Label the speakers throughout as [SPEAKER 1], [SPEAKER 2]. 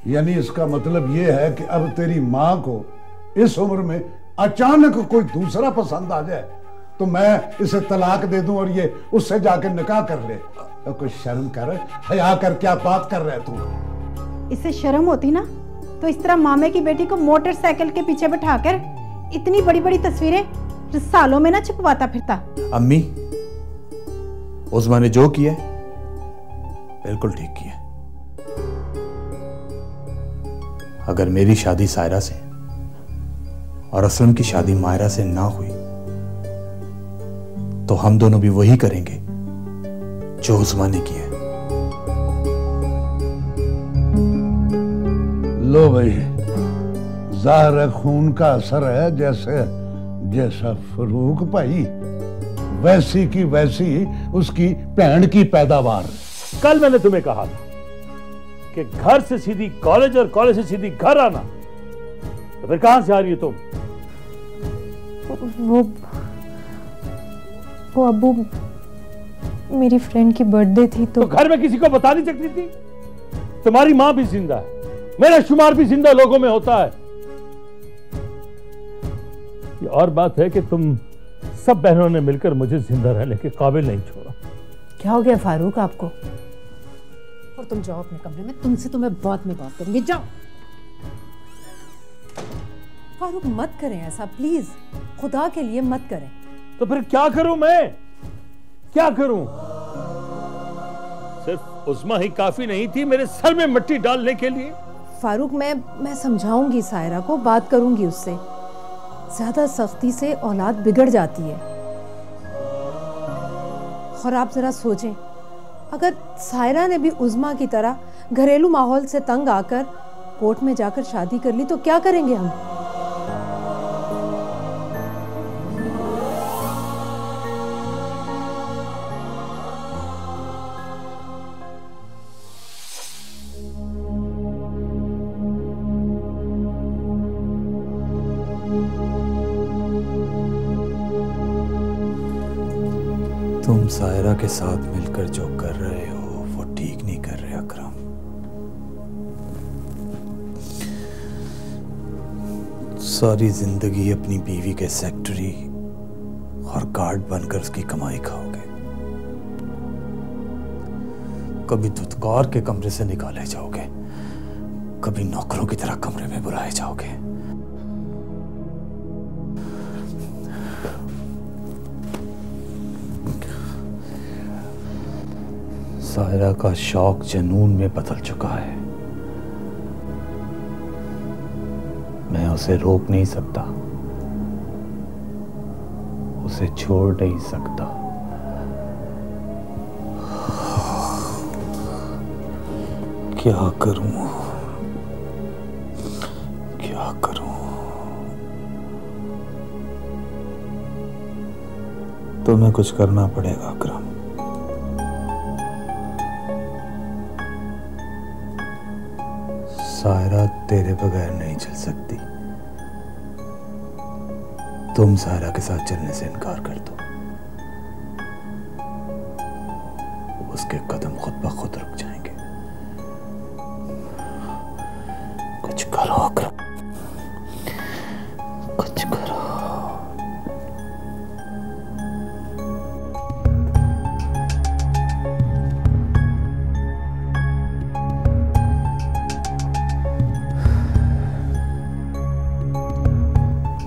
[SPEAKER 1] यानी इसका मतलब ये है कि अब तेरी माँ को इस उम्र में अचानक कोई दूसरा पसंद आ जाए तो मैं इसे तलाक दे दूं और ये उससे जाके निकाह कर ले। तो कुछ शर्म कर, हया कर, क्या बात कर रहे तू?
[SPEAKER 2] इसे शर्म होती ना तो इस तरह मामे की बेटी को मोटरसाइकिल के पीछे बैठाकर इतनी बड़ी बड़ी तस्वीरें सालों में ना छुपवाता फिरता।
[SPEAKER 3] अम्मी, उस्मा ने जो किया बिल्कुल ठीक किया। अगर मेरी शादी सायरा से और असलम की शादी मायरा से ना हुई तो हम दोनों भी वही करेंगे जो उस्मा ने किया।
[SPEAKER 1] लो भाई, जाहिर है खून का असर है। जैसा फरूक भाई वैसी की वैसी उसकी भैन की पैदावार।
[SPEAKER 4] कल मैंने तुम्हें कहा था कि घर से सीधी कॉलेज और कॉलेज से सीधी घर आना, तो फिर कहां से आ रही हो तुम?
[SPEAKER 5] वो अब्बू, मेरी फ्रेंड की बर्थडे थी तो
[SPEAKER 4] घर में किसी को बता नहीं सकती थी? तुम्हारी मां भी जिंदा है, मेरा शुमार भी जिंदा लोगों में होता है। ये और बात है कि तुम सब बहनों ने मिलकर मुझे जिंदा रहने के काबिल नहीं छोड़ा।
[SPEAKER 6] क्या हो गया फारूक आपको? और तुम जाओ अपने कमरे में, तुमसे तो मैं बाद में बात करूंगी। जाओ। फारूक मत करें ऐसा प्लीज, खुदा के लिए मत करें।
[SPEAKER 4] तो फिर क्या करूं मैं? क्या करूं? सिर्फ उस्मा ही काफी नहीं थी मेरे सर में मिट्टी डालने के लिए?
[SPEAKER 6] फारूक, मैं समझाऊंगी सायरा को, बात करूंगी उससे। ज्यादा सख्ती से औलाद बिगड़ जाती है। और आप जरा सोचें, अगर सायरा ने भी उस्मा की तरह घरेलू माहौल से तंग आकर कोर्ट में जाकर शादी कर ली तो क्या करेंगे हम?
[SPEAKER 3] तुम सायरा के साथ मिलकर जो कर रहे हो वो ठीक नहीं कर रहे अकरम। सारी जिंदगी अपनी बीवी के सेक्रेटरी और गार्ड बनकर उसकी कमाई खाओगे। कभी धुतकार के कमरे से निकाले जाओगे, कभी नौकरों की तरह कमरे में बुलाए जाओगे। सायरा का शौक जुनून में बदल चुका है। मैं उसे रोक नहीं सकता, उसे छोड़ नहीं सकता। क्या करूं, क्या करूं? तुम्हें कुछ करना पड़ेगा अकरम। सायरा तेरे बगैर नहीं चल सकती। तुम सायरा के साथ चलने से इनकार कर दो, उसके कदम खुद ब खुद रुक जाएंगे। कुछ करो अकरम, कुछ करो।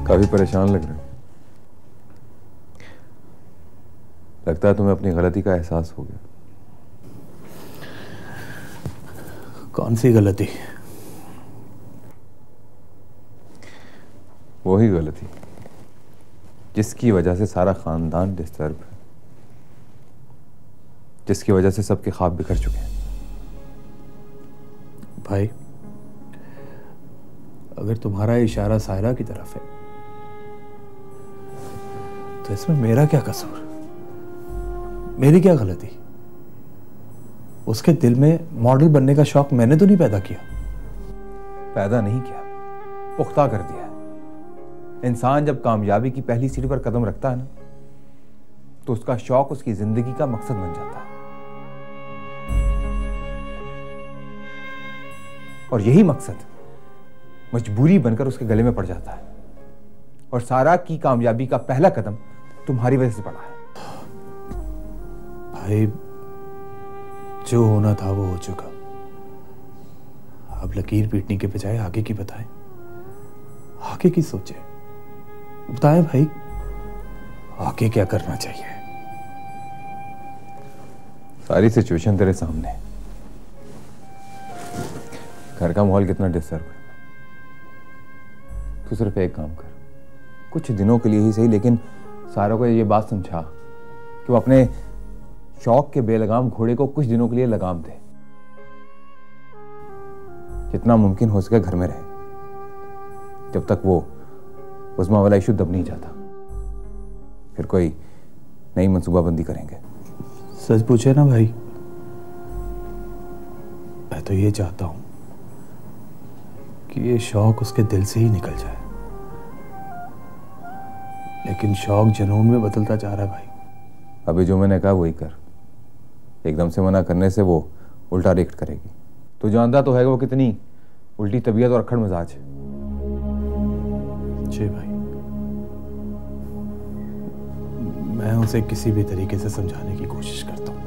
[SPEAKER 7] काफी परेशान लग रहे हो। लगता है तुम्हें अपनी गलती का एहसास हो गया।
[SPEAKER 3] कौन सी गलती?
[SPEAKER 7] वही गलती जिसकी वजह से सारा खानदान डिस्टर्ब है, जिसकी वजह से सबके ख्वाब बिखर चुके हैं।
[SPEAKER 3] भाई, अगर तुम्हारा इशारा सायरा की तरफ है तो इसमें मेरा क्या कसूर? मेरी क्या गलती? उसके दिल में मॉडल बनने का शौक मैंने तो नहीं पैदा किया।
[SPEAKER 7] पैदा नहीं किया, पुख्ता कर दिया है। इंसान जब कामयाबी की पहली सीढ़ी पर कदम रखता है ना, तो उसका शौक उसकी जिंदगी का मकसद बन जाता है। और यही मकसद मजबूरी बनकर उसके गले में पड़ जाता है। और सारा की कामयाबी का पहला कदम तुम्हारी वजह से पड़ा है।
[SPEAKER 3] भाई जो होना था वो हो चुका। अब लकीर पीटने के बजाय आगे की बताएं, आगे की सोचे। बताएं भाई, आगे क्या करना चाहिए।
[SPEAKER 7] सारी सिचुएशन तेरे सामने है। घर का माहौल कितना डिस्टर्ब है। तू सिर्फ एक काम कर, कुछ दिनों के लिए ही सही, लेकिन सारा को ये बात समझा कि वो अपने शौक के बेलगाम घोड़े को कुछ दिनों के लिए लगाम दे। जितना मुमकिन हो सके घर में रहे, जब तक वो उस्मा वाला इशू दब नहीं जाता। फिर कोई नई मंसूबाबंदी करेंगे।
[SPEAKER 3] सच पूछे ना भाई, मैं तो ये चाहता हूं कि ये शौक उसके दिल से ही निकल जाए, लेकिन शौक जुनून में बदलता जा रहा है भाई।
[SPEAKER 7] अभी जो मैंने कहा वही कर। एकदम से मना करने से वो उल्टा रिएक्ट करेगी। तो जानता तो है वो कितनी उल्टी तबीयत और अक्खड़ मिजाज है।
[SPEAKER 3] जी भाई, मैं उसे किसी भी तरीके से समझाने की कोशिश करता हूँ,